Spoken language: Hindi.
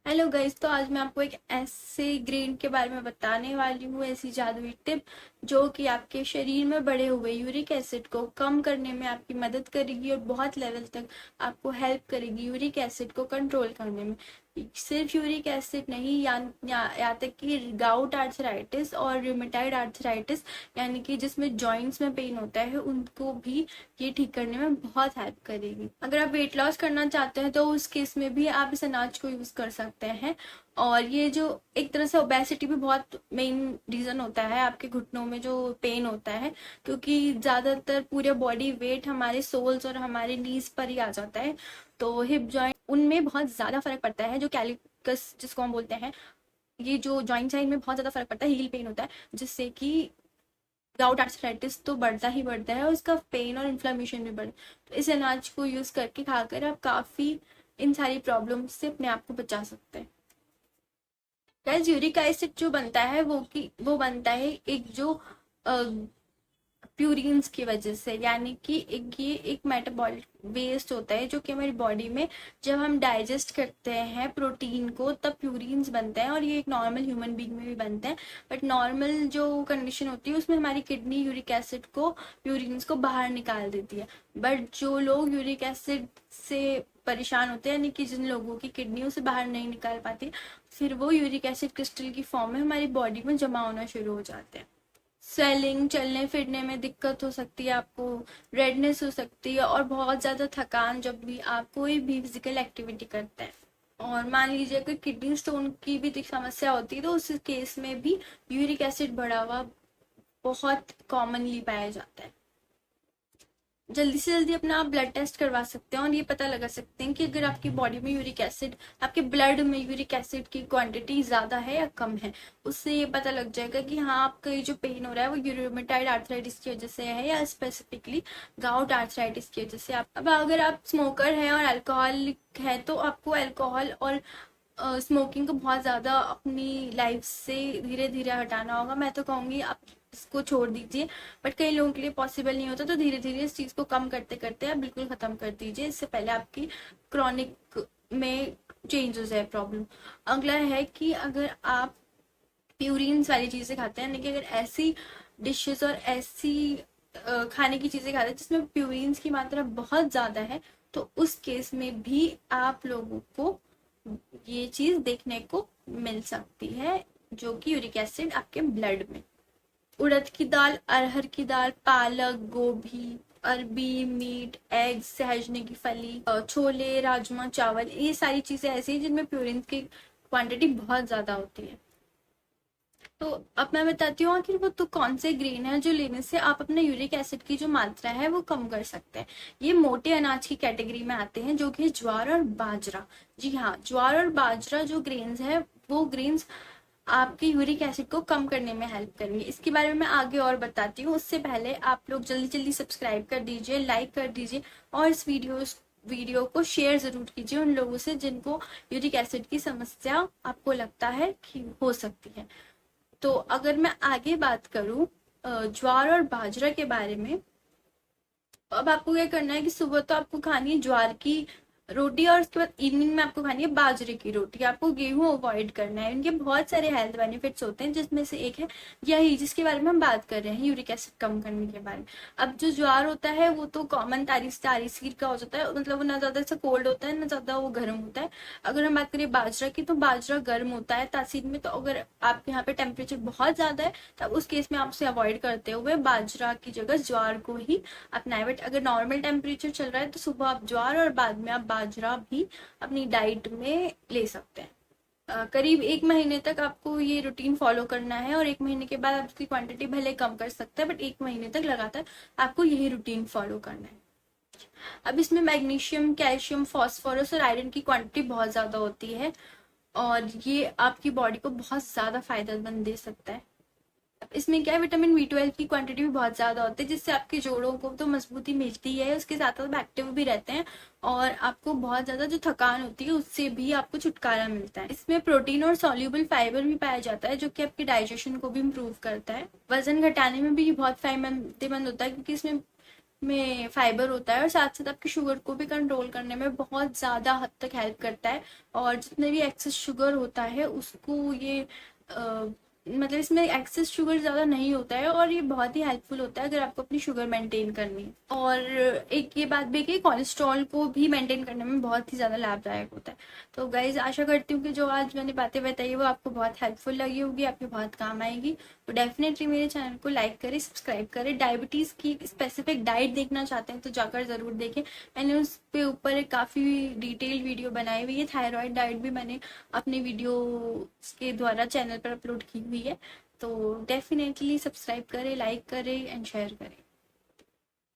हेलो गाइस, तो आज मैं आपको एक ऐसे ग्रेन के बारे में बताने वाली हूँ, ऐसी जादुई टिप जो कि आपके शरीर में बढ़े हुए यूरिक एसिड को कम करने में आपकी मदद करेगी और बहुत लेवल तक आपको हेल्प करेगी यूरिक एसिड को कंट्रोल करने में। सिर्फ यूरिक एसिड नहीं, यहाँ तक कि गाउट आर्थराइटिस और रूमेटाइड आर्थराइटिस यानी कि जिसमें जॉइंट्स में पेन होता है उनको भी ये ठीक करने में बहुत हेल्प करेगी। अगर आप वेट लॉस करना चाहते हैं तो उस केस में भी आप इस अनाज को यूज कर सकते हैं। और ये जो एक तरह से ओबेसिटी भी बहुत मेन रीजन होता है आपके घुटनों में जो पेन होता है, क्योंकि ज्यादातर पूरे बॉडी वेट हमारे सोल्स और हमारे नीज पर ही आ जाता है। तो हिप जॉइंट उनमें बहुत ज्यादा फर्क पड़ता है, जो कैलिकस जिसको हम बोलते हैं, ये जो जॉइंट साइड में बहुत ज्यादा फर्क पड़ता है, हील पेन होता है, जिससे कि गाउट आर्थराइटिस तो बढ़ता ही बढ़ता है और उसका पेन और इन्फ्लेमेशन भी बढ़ता है। तो इस अनाज को यूज करके खाकर आप काफी इन सारी प्रॉब्लम से अपने आप को बचा सकते हैं। गाइस, यूरिक एसिड जो बनता है वो बनता है एक जो प्यूरिन्स की वजह से, यानी कि ये एक मेटाबॉलिक वेस्ट होता है जो कि हमारी बॉडी में जब हम डाइजेस्ट करते हैं प्रोटीन को तब प्यूरिन्स बनते हैं, और ये एक नॉर्मल ह्यूमन बीइंग में भी बनते हैं। बट नॉर्मल जो कंडीशन होती है उसमें हमारी किडनी यूरिक एसिड को प्यूरिन्स को बाहर निकाल देती है। बट जो लोग यूरिक एसिड से परेशान होते हैं, यानी कि जिन लोगों की किडनी उसे बाहर नहीं निकाल पाती, फिर वो यूरिक एसिड क्रिस्टल की फॉर्म में हमारी बॉडी में जमा होना शुरू हो जाते हैं। स्वेलिंग, चलने फिरने में दिक्कत हो सकती है आपको, रेडनेस हो सकती है और बहुत ज्यादा थकान जब भी आप कोई भी फिजिकल एक्टिविटी करते हैं। और मान लीजिए अगर किडनी स्टोन की भी समस्या होती है तो उस केस में भी यूरिक एसिड बढ़ा हुआ बहुत कॉमनली पाया जाता है। जल्दी से जल्दी अपना आप ब्लड टेस्ट करवा सकते हैं और ये पता लगा सकते हैं कि अगर आपकी बॉडी में यूरिक एसिड, आपके ब्लड में यूरिक एसिड की क्वांटिटी ज्यादा है या कम है। उससे ये पता लग जाएगा कि हाँ, आपका ये जो पेन हो रहा है वो यूरोमेटाइड आर्थराइटिस की वजह से है या स्पेसिफिकली गाउट आर्थराइटिस की वजह से। अब अगर आप स्मोकर हैं और अल्कोहलिक है तो आपको अल्कोहल और स्मोकिंग को बहुत ज्यादा अपनी लाइफ से धीरे धीरे हटाना होगा। मैं तो कहूंगी आप इसको छोड़ दीजिए, बट कई लोगों के लिए पॉसिबल नहीं होता, तो धीरे धीरे इस चीज को कम करते करते आप बिल्कुल खत्म कर दीजिए, इससे पहले आपकी क्रॉनिक में चेंज हो जाए प्रॉब्लम। अगला है कि अगर आप प्यूरिन्स वाली चीजें खाते हैं, यानी कि अगर ऐसी डिशेस और ऐसी खाने की चीजें खाते हैं जिसमें प्यूरिन्स की मात्रा बहुत ज्यादा है, तो उस केस में भी आप लोगों को ये चीज देखने को मिल सकती है, जो कि यूरिक एसिड आपके ब्लड में। उड़द की दाल, अरहर की दाल, पालक, गोभी, अरबी, मीट, एग, सहजने की फली, छोले, राजमा चावल, ये सारी चीजें ऐसी हैं जिनमें प्यूरिन की क्वांटिटी बहुत ज्यादा होती है। तो अब मैं बताती हूँ आखिर वो तो कौन से ग्रेन है जो लेने से आप अपने यूरिक एसिड की जो मात्रा है वो कम कर सकते हैं। ये मोटे अनाज की कैटेगरी में आते हैं, जो कि ज्वार और बाजरा। जी हाँ, ज्वार और बाजरा जो ग्रेन्स है वो ग्रेन्स आपके यूरिक एसिड को कम करने में हेल्प करेंगे। इसके बारे में मैं आगे और बताती हूँ। उससे पहले आप लोग जल्दी जल्दी सब्सक्राइब कर दीजिए, लाइक कर दीजिए और इस वीडियो को शेयर जरूर कीजिए उन लोगों से जिनको यूरिक एसिड की समस्या आपको लगता है कि हो सकती है। तो अगर मैं आगे बात करूं ज्वार और बाजरा के बारे में, अब आपको क्या करना है कि सुबह तो आपको खानी है ज्वार की रोटी और उसके बाद इवनिंग में आपको खानी है बाजरे की रोटी। आपको गेहूं अवॉइड करना है। इनके बहुत सारे हेल्थ बेनिफिट्स होते हैं, जिसमें से एक है यही जिसके बारे में हम बात कर रहे हैं, यूरिक एसिड कम करने के बारे में। अब जो ज्वार होता है वो तो कॉमन तारीसीर का हो जाता है, मतलब वो ना ज्यादा सा कोल्ड होता है ना ज्यादा वो गर्म होता है। अगर हम बात करें बाजरा की, तो बाजरा गर्म होता है तासीर में, तो अगर आपके यहाँ पे टेम्परेचर बहुत ज्यादा है तब उस केस में आप उसे अवॉइड करते हुए बाजरा की जगह ज्वार को ही अपनाए। बट अगर नॉर्मल टेम्परेचर चल रहा है तो सुबह आप ज्वार और बाद में आप बाजरा भी अपनी डाइट में ले सकते हैं। करीब 1 महीने तक आपको ये रूटीन फॉलो करना है और 1 महीने के बाद आप उसकी क्वांटिटी भले कम कर सकते हैं, बट 1 महीने तक लगातार आपको यही रूटीन फॉलो करना है। अब इसमें मैग्नीशियम, कैल्शियम, फास्फोरस और आयरन की क्वांटिटी बहुत ज्यादा होती है और ये आपकी बॉडी को बहुत ज्यादा फायदेमंद दे सकता है। इसमें क्या है, विटामिन B12 की क्वांटिटी भी बहुत ज्यादा होती है, जिससे आपके जोड़ों को तो मजबूती मिलती है, उसके साथ साथ एक्टिव भी रहते हैं और आपको बहुत ज्यादा जो थकान होती है उससे भी आपको छुटकारा मिलता है। इसमें प्रोटीन और सॉल्युबल फाइबर भी पाया जाता है, जो कि आपके डाइजेशन को भी इम्प्रूव करता है। वजन घटाने में भी बहुत फायदेमंद होता है, क्योंकि इसमें में फाइबर होता है और साथ साथ आपकी शुगर को भी कंट्रोल करने में बहुत ज़्यादा हद तक हेल्प करता है। और जितने भी एक्सेस शुगर होता है उसको ये मतलब इसमें एक्सेस शुगर ज़्यादा नहीं होता है और ये बहुत ही हेल्पफुल होता है अगर आपको अपनी शुगर मेंटेन करनी है। और एक ये बात भी कि कोलेस्ट्रॉल को भी मेंटेन करने में बहुत ही ज़्यादा लाभदायक होता है। तो गाइज आशा करती हूँ कि जो आज मैंने बातें बताई वो आपको बहुत हेल्पफुल लगी होगी, आपके बहुत काम आएगी। तो डेफिनेटली मेरे चैनल को लाइक करें, सब्सक्राइब करें। डायबिटीज़ की स्पेसिफिक डाइट देखना चाहते हैं तो जाकर ज़रूर देखें। मैंने उस पे ऊपर एक काफ़ी डिटेल वीडियो बनाई हुई है। थायराइड डाइट भी मैंने अपने वीडियो के द्वारा चैनल पर अपलोड की हुई है। तो डेफिनेटली सब्सक्राइब करें, लाइक करें एंड शेयर करें।